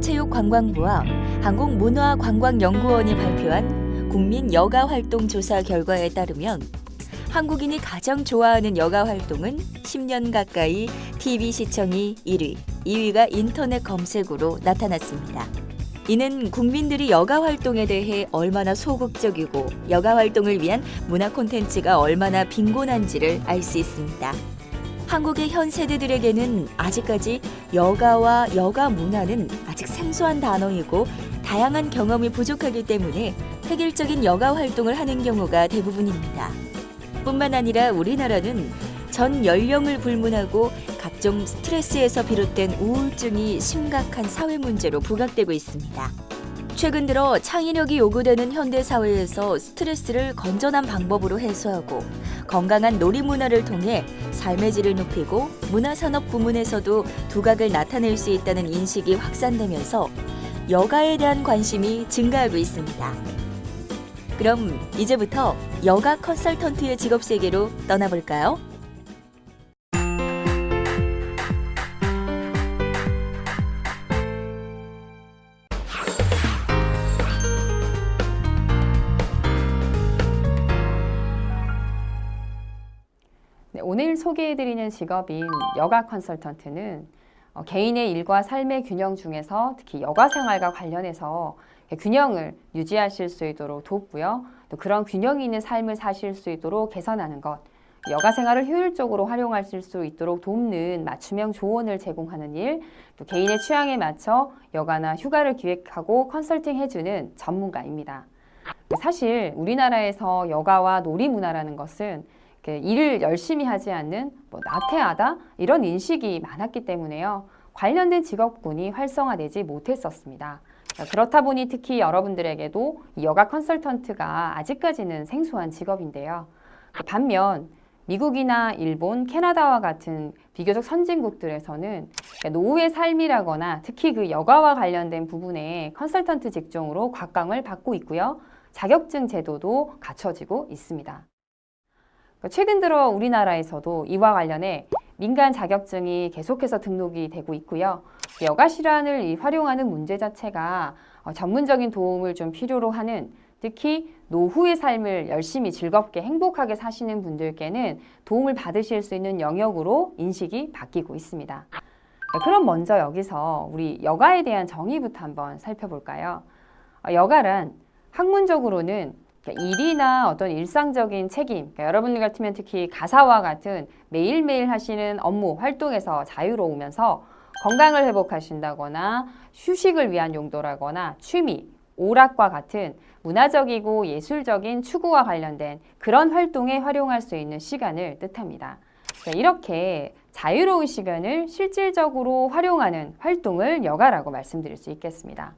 문화체육관광부와 한국문화관광연구원이 발표한 국민 여가활동 조사 결과에 따르면 한국인이 가장 좋아하는 여가활동은 10년 가까이 TV 시청이 1위, 2위가 인터넷 검색으로 나타났습니다. 이는 국민들이 여가활동에 대해 얼마나 소극적이고 여가활동을 위한 문화 콘텐츠가 얼마나 빈곤한지를 알 수 있습니다. 한국의 현 세대들에게는 아직까지 여가와 여가 문화는 아직 생소한 단어이고 다양한 경험이 부족하기 때문에 획일적인 여가 활동을 하는 경우가 대부분입니다. 뿐만 아니라 우리나라는 전 연령을 불문하고 각종 스트레스에서 비롯된 우울증이 심각한 사회 문제로 부각되고 있습니다. 최근 들어 창의력이 요구되는 현대 사회에서 스트레스를 건전한 방법으로 해소하고 건강한 놀이 문화를 통해 삶의 질을 높이고 문화산업 부문에서도 두각을 나타낼 수 있다는 인식이 확산되면서 여가에 대한 관심이 증가하고 있습니다. 그럼 이제부터 여가 컨설턴트의 직업 세계로 떠나볼까요? 네, 오늘 소개해드리는 직업인 여가 컨설턴트는 개인의 일과 삶의 균형 중에서 특히 여가 생활과 관련해서 균형을 유지하실 수 있도록 돕고요. 또 그런 균형 있는 삶을 사실 수 있도록 개선하는 것, 여가 생활을 효율적으로 활용하실 수 있도록 돕는 맞춤형 조언을 제공하는 일, 또 개인의 취향에 맞춰 여가나 휴가를 기획하고 컨설팅해주는 전문가입니다. 사실 우리나라에서 여가와 놀이 문화라는 것은 일을 열심히 하지 않는 나태하다 이런 인식이 많았기 때문에요. 관련된 직업군이 활성화되지 못했었습니다. 그렇다 보니 특히 여러분들에게도 이 여가 컨설턴트가 아직까지는 생소한 직업인데요. 반면 미국이나 일본, 캐나다와 같은 비교적 선진국들에서는 노후의 삶이라거나 특히 그 여가와 관련된 부분에 컨설턴트 직종으로 곽광을 받고 있고요. 자격증 제도도 갖춰지고 있습니다. 최근 들어 우리나라에서도 이와 관련해 민간 자격증이 계속해서 등록이 되고 있고요. 여가 실환을 활용하는 문제 자체가 전문적인 도움을 좀 필요로 하는 특히 노후의 삶을 열심히 즐겁게 행복하게 사시는 분들께는 도움을 받으실 수 있는 영역으로 인식이 바뀌고 있습니다. 그럼 먼저 여기서 우리 여가에 대한 정의부터 한번 살펴볼까요? 여가란 학문적으로는 일이나 어떤 일상적인 책임, 여러분들 같으면 특히 가사와 같은 매일매일 하시는 업무, 활동에서 자유로우면서 건강을 회복하신다거나 휴식을 위한 용도라거나 취미, 오락과 같은 문화적이고 예술적인 추구와 관련된 그런 활동에 활용할 수 있는 시간을 뜻합니다. 이렇게 자유로운 시간을 실질적으로 활용하는 활동을 여가라고 말씀드릴 수 있겠습니다.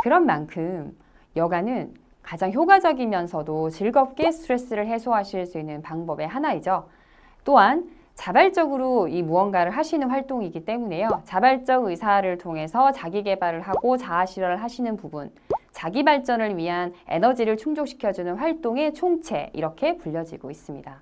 그런 만큼 여가는 가장 효과적이면서도 즐겁게 스트레스를 해소하실 수 있는 방법의 하나이죠. 또한 자발적으로 이 무언가를 하시는 활동이기 때문에요. 자발적 의사를 통해서 자기 개발을 하고 자아 실현을 하시는 부분, 자기 발전을 위한 에너지를 충족시켜주는 활동의 총체, 이렇게 불려지고 있습니다.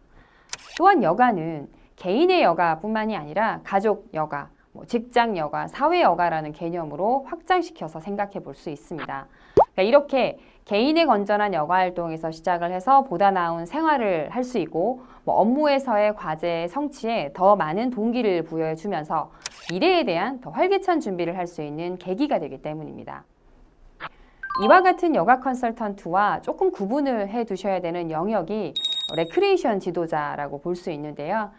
또한 여가는 개인의 여가뿐만이 아니라 가족 여가, 직장 여가, 사회 여가라는 개념으로 확장시켜서 생각해 볼 수 있습니다. 그러니까 이렇게 개인의 건전한 여가 활동에서 시작을 해서 보다 나은 생활을 할 수 있고 업무에서의 과제 성취에 더 많은 동기를 부여해 주면서 미래에 대한 더 활기찬 준비를 할 수 있는 계기가 되기 때문입니다. 이와 같은 여가 컨설턴트와 조금 구분을 해 두셔야 되는 영역이 레크리에이션 지도자라고 볼 수 있는데요.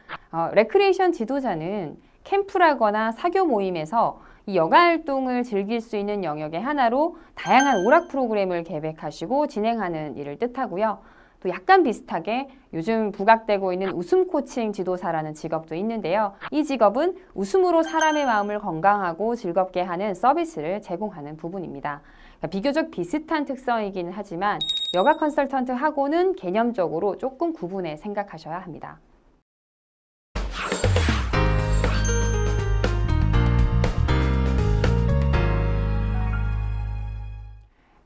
레크리에이션 지도자는 캠프라거나 사교 모임에서 이 여가 활동을 즐길 수 있는 영역의 하나로 다양한 오락 프로그램을 계획하시고 진행하는 일을 뜻하고요. 또 약간 비슷하게 요즘 부각되고 있는 웃음 코칭 지도사라는 직업도 있는데요. 이 직업은 웃음으로 사람의 마음을 건강하고 즐겁게 하는 서비스를 제공하는 부분입니다. 그러니까 비교적 비슷한 특성이긴 하지만 여가 컨설턴트하고는 개념적으로 조금 구분해 생각하셔야 합니다.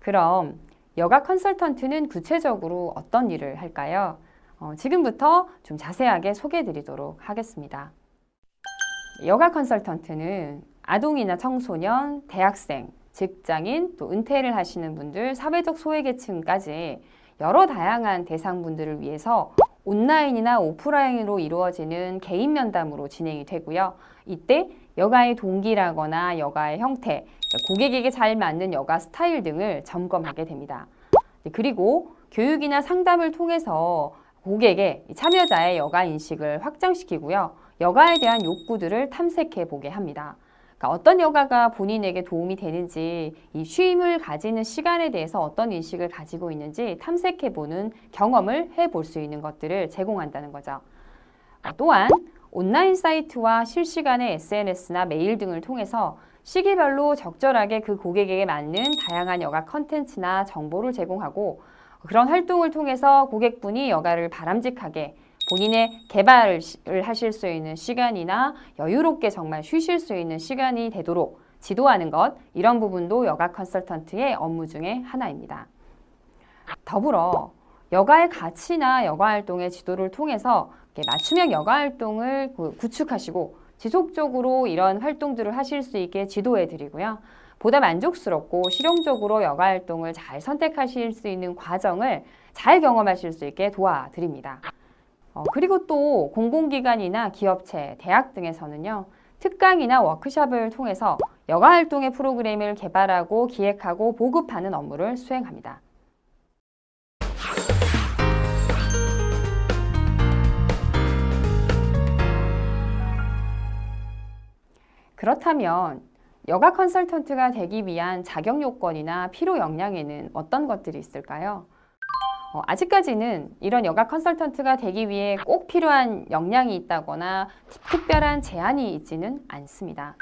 그럼 여가 컨설턴트는 구체적으로 어떤 일을 할까요? 지금부터 좀 자세하게 소개해 드리도록 하겠습니다. 여가 컨설턴트는 아동이나 청소년, 대학생, 직장인, 또 은퇴를 하시는 분들, 사회적 소외계층까지 여러 다양한 대상분들을 위해서 온라인이나 오프라인으로 이루어지는 개인 면담으로 진행이 되고요. 이때 여가의 동기라거나 여가의 형태, 고객에게 잘 맞는 여가 스타일 등을 점검하게 됩니다. 그리고 교육이나 상담을 통해서 고객의 참여자의 여가 인식을 확장시키고요. 여가에 대한 욕구들을 탐색해 보게 합니다. 그러니까 어떤 여가가 본인에게 도움이 되는지, 이 쉼을 가지는 시간에 대해서 어떤 인식을 가지고 있는지 탐색해보는 경험을 해볼 수 있는 것들을 제공한다는 거죠. 또한 온라인 사이트와 실시간의 SNS나 메일 등을 통해서 시기별로 적절하게 그 고객에게 맞는 다양한 여가 컨텐츠나 정보를 제공하고, 그런 활동을 통해서 고객분이 여가를 바람직하게 본인의 개발을 하실 수 있는 시간이나 여유롭게 정말 쉬실 수 있는 시간이 되도록 지도하는 것, 이런 부분도 여가 컨설턴트의 업무 중에 하나입니다. 더불어 여가의 가치나 여가 활동의 지도를 통해서 맞춤형 여가 활동을 구축하시고 지속적으로 이런 활동들을 하실 수 있게 지도해 드리고요. 보다 만족스럽고 실용적으로 여가 활동을 잘 선택하실 수 있는 과정을 잘 경험하실 수 있게 도와드립니다. 그리고 또 공공기관이나 기업체, 대학 등에서는요, 특강이나 워크숍을 통해서 여가 활동의 프로그램을 개발하고 기획하고 보급하는 업무를 수행합니다. 그렇다면 여가 컨설턴트가 되기 위한 자격 요건이나 필요 역량에는 어떤 것들이 있을까요? 아직까지는 이런 여가 컨설턴트가 되기 위해 꼭 필요한 역량이 있다거나 특별한 제한이 있지는 않습니다.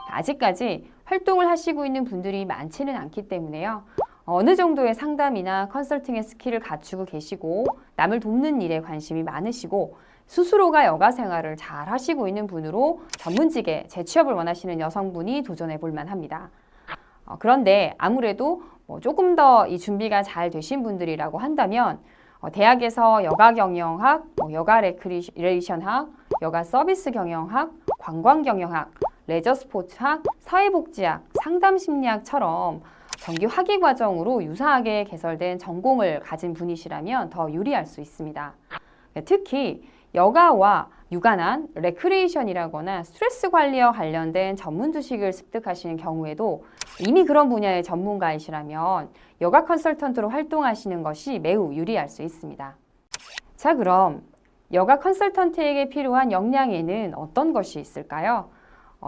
아직까지 활동을 하시고 있는 분들이 많지는 않기 때문에요. 어느 정도의 상담이나 컨설팅의 스킬을 갖추고 계시고 남을 돕는 일에 관심이 많으시고 스스로가 여가 생활을 잘 하시고 있는 분으로 전문직에 재취업을 원하시는 여성분이 도전해 볼 만합니다. 그런데 아무래도 조금 더 이 준비가 잘 되신 분들이라고 한다면 대학에서 여가 경영학, 여가 레크리에이션학, 여가 서비스 경영학, 관광 경영학, 레저 스포츠학, 사회복지학, 상담 심리학처럼 정규 학위 과정으로 유사하게 개설된 전공을 가진 분이시라면 더 유리할 수 있습니다. 특히 여가와 유관한 레크리에이션이라거나 스트레스 관리와 관련된 전문 지식을 습득하시는 경우에도 이미 그런 분야의 전문가이시라면 여가 컨설턴트로 활동하시는 것이 매우 유리할 수 있습니다. 자, 그럼 여가 컨설턴트에게 필요한 역량에는 어떤 것이 있을까요?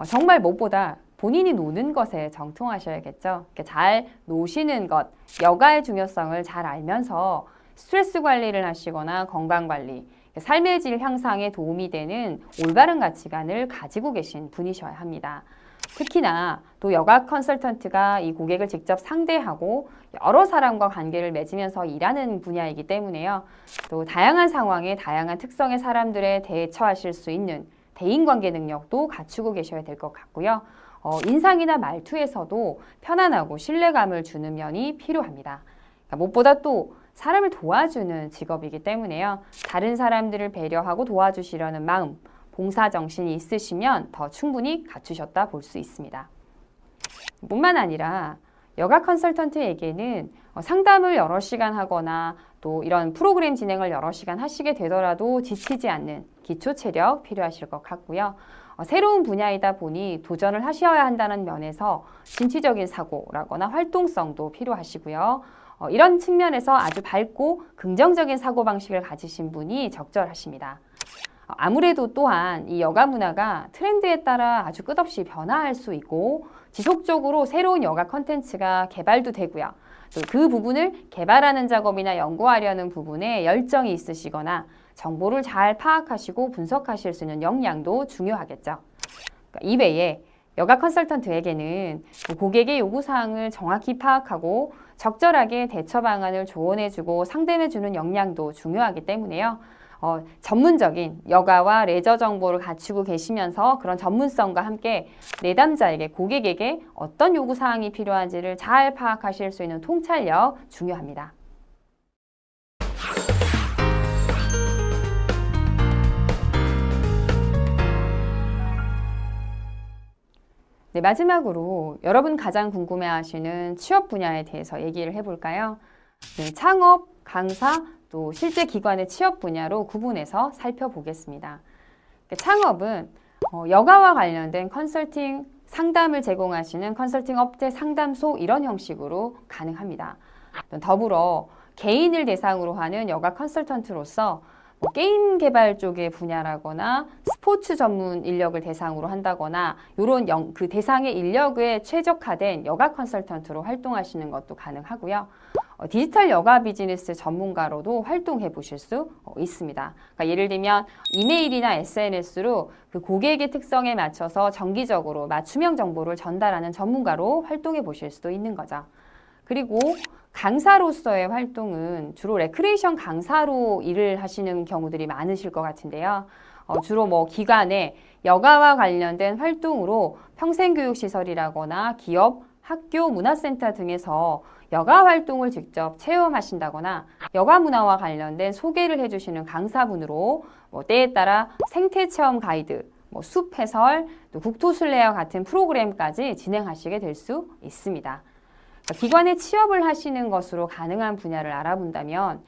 정말 무엇보다 본인이 노는 것에 정통하셔야겠죠. 잘 노시는 것, 여가의 중요성을 잘 알면서 스트레스 관리를 하시거나 건강 관리, 삶의 질 향상에 도움이 되는 올바른 가치관을 가지고 계신 분이셔야 합니다. 특히나 또 여가 컨설턴트가 이 고객을 직접 상대하고 여러 사람과 관계를 맺으면서 일하는 분야이기 때문에요. 또 다양한 상황에 다양한 특성의 사람들에 대처하실 수 있는 대인관계 능력도 갖추고 계셔야 될 것 같고요. 인상이나 말투에서도 편안하고 신뢰감을 주는 면이 필요합니다. 그러니까 무엇보다 또 사람을 도와주는 직업이기 때문에요. 다른 사람들을 배려하고 도와주시려는 마음, 봉사정신이 있으시면 더 충분히 갖추셨다 볼 수 있습니다. 뿐만 아니라 여가 컨설턴트에게는 상담을 여러 시간 하거나 또 이런 프로그램 진행을 여러 시간 하시게 되더라도 지치지 않는 기초 체력 필요하실 것 같고요. 새로운 분야이다 보니 도전을 하셔야 한다는 면에서 진취적인 사고라거나 활동성도 필요하시고요. 이런 측면에서 아주 밝고 긍정적인 사고방식을 가지신 분이 적절하십니다. 아무래도 또한 이 여가 문화가 트렌드에 따라 아주 끝없이 변화할 수 있고 지속적으로 새로운 여가 컨텐츠가 개발도 되고요. 또 그 부분을 개발하는 작업이나 연구하려는 부분에 열정이 있으시거나 정보를 잘 파악하시고 분석하실 수 있는 역량도 중요하겠죠. 이외에 여가 컨설턴트에게는 고객의 요구사항을 정확히 파악하고 적절하게 대처 방안을 조언해주고 상담해주는 역량도 중요하기 때문에요. 전문적인 여가와 레저 정보를 갖추고 계시면서 그런 전문성과 함께 내담자에게, 고객에게 어떤 요구사항이 필요한지를 잘 파악하실 수 있는 통찰력 중요합니다. 네, 마지막으로 여러분 가장 궁금해하시는 취업 분야에 대해서 얘기를 해볼까요? 네, 창업, 강사, 또 실제 기관의 취업 분야로 구분해서 살펴보겠습니다. 창업은 여가와 관련된 컨설팅 상담을 제공하시는 컨설팅 업체 상담소 이런 형식으로 가능합니다. 더불어 개인을 대상으로 하는 여가 컨설턴트로서 게임 개발 쪽의 분야라거나 스포츠 전문 인력을 대상으로 한다거나 이런 그 대상의 인력에 최적화된 여가 컨설턴트로 활동하시는 것도 가능하고요. 디지털 여가 비즈니스 전문가로도 활동해 보실 수 있습니다. 그러니까 예를 들면 이메일이나 SNS로 그 고객의 특성에 맞춰서 정기적으로 맞춤형 정보를 전달하는 전문가로 활동해 보실 수도 있는 거죠. 그리고 강사로서의 활동은 주로 레크레이션 강사로 일을 하시는 경우들이 많으실 것 같은데요. 주로 기관의 여가와 관련된 활동으로 평생교육시설이라거나 기업, 학교, 문화센터 등에서 여가 활동을 직접 체험하신다거나 여가 문화와 관련된 소개를 해주시는 강사분으로 때에 따라 생태체험 가이드, 숲 해설, 또 국토순례와 같은 프로그램까지 진행하시게 될 수 있습니다. 기관에 취업을 하시는 것으로 가능한 분야를 알아본다면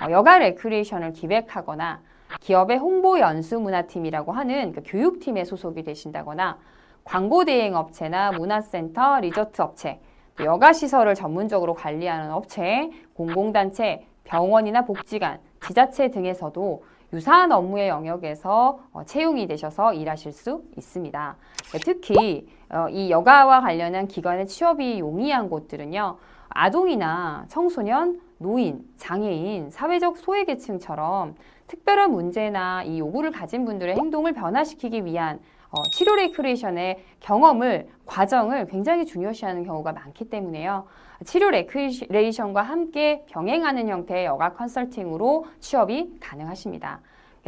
여가 레크리에이션을 기획하거나 기업의 홍보 연수 문화팀이라고 하는 그 교육팀에 소속이 되신다거나 광고 대행 업체나 문화센터, 리조트 업체, 여가 시설을 전문적으로 관리하는 업체, 공공단체, 병원이나 복지관, 지자체 등에서도 유사한 업무의 영역에서 채용이 되셔서 일하실 수 있습니다. 특히 이 여가와 관련한 기관의 취업이 용이한 곳들은요, 아동이나 청소년, 노인, 장애인, 사회적 소외계층처럼 특별한 문제나 이 요구를 가진 분들의 행동을 변화시키기 위한 치료 레크리에이션의 과정을 굉장히 중요시하는 경우가 많기 때문에요. 치료 레크리에이션과 함께 병행하는 형태의 여가 컨설팅으로 취업이 가능하십니다.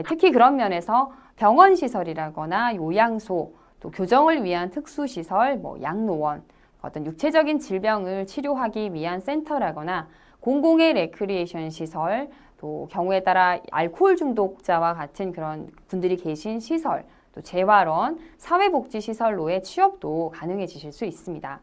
특히 그런 면에서 병원 시설이라거나 요양소, 또 교정을 위한 특수시설, 양로원, 어떤 육체적인 질병을 치료하기 위한 센터라거나 공공의 레크리에이션 시설, 또 경우에 따라 알코올 중독자와 같은 그런 분들이 계신 시설, 또 재활원, 사회복지시설로의 취업도 가능해지실 수 있습니다.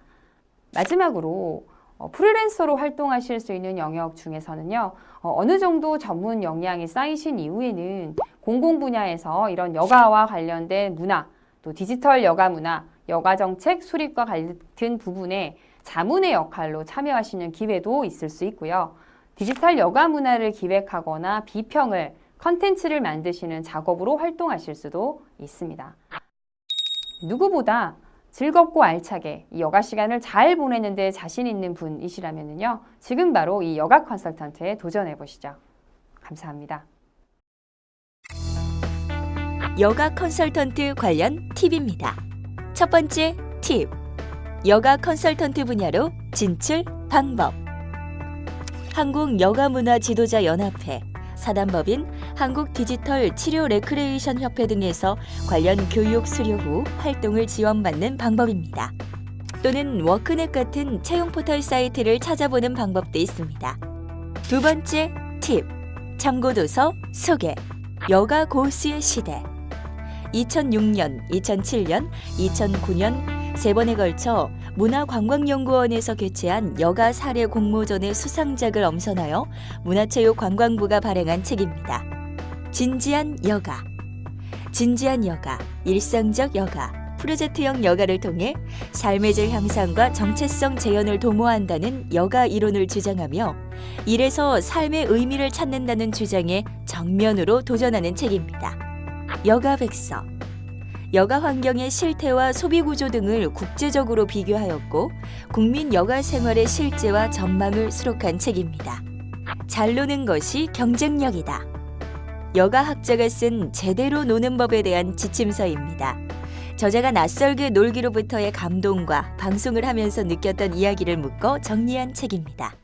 마지막으로 프리랜서로 활동하실 수 있는 영역 중에서는요, 어느 정도 전문 역량이 쌓이신 이후에는 공공 분야에서 이런 여가와 관련된 문화, 또 디지털 여가 문화, 여가 정책 수립과 같은 부분에 자문의 역할로 참여하시는 기회도 있을 수 있고요. 디지털 여가 문화를 기획하거나 비평을 컨텐츠를 만드시는 작업으로 활동하실 수도 있습니다. 누구보다 즐겁고 알차게 이 여가 시간을 잘 보내는데 자신 있는 분이시라면요, 지금 바로 이 여가 컨설턴트에 도전해 보시죠. 감사합니다. 여가 컨설턴트 관련 팁입니다. 첫 번째 팁. 여가 컨설턴트 분야로 진출 방법. 한국여가문화지도자연합회, 사단법인 한국디지털치료레크레이션협회 등에서 관련 교육 수료 후 활동을 지원받는 방법입니다. 또는 워크넷 같은 채용 포털 사이트를 찾아보는 방법도 있습니다. 두 번째 팁. 참고도서 소개. 여가 고수의 시대. 2006년, 2007년, 2009년 세 번에 걸쳐 문화관광연구원에서 개최한 여가 사례 공모전의 수상작을 엄선하여 문화체육관광부가 발행한 책입니다. 진지한 여가. 진지한 여가, 일상적 여가, 프로젝트형 여가를 통해 삶의 질 향상과 정체성 재현을 도모한다는 여가 이론을 주장하며 일에서 삶의 의미를 찾는다는 주장에 정면으로 도전하는 책입니다. 여가 백서. 여가 환경의 실태와 소비 구조 등을 국제적으로 비교하였고 국민 여가 생활의 실제와 전망을 수록한 책입니다. 잘 노는 것이 경쟁력이다. 여가 학자가 쓴 제대로 노는 법에 대한 지침서입니다. 저자가 낯설게 놀기로부터의 감동과 방송을 하면서 느꼈던 이야기를 묶어 정리한 책입니다.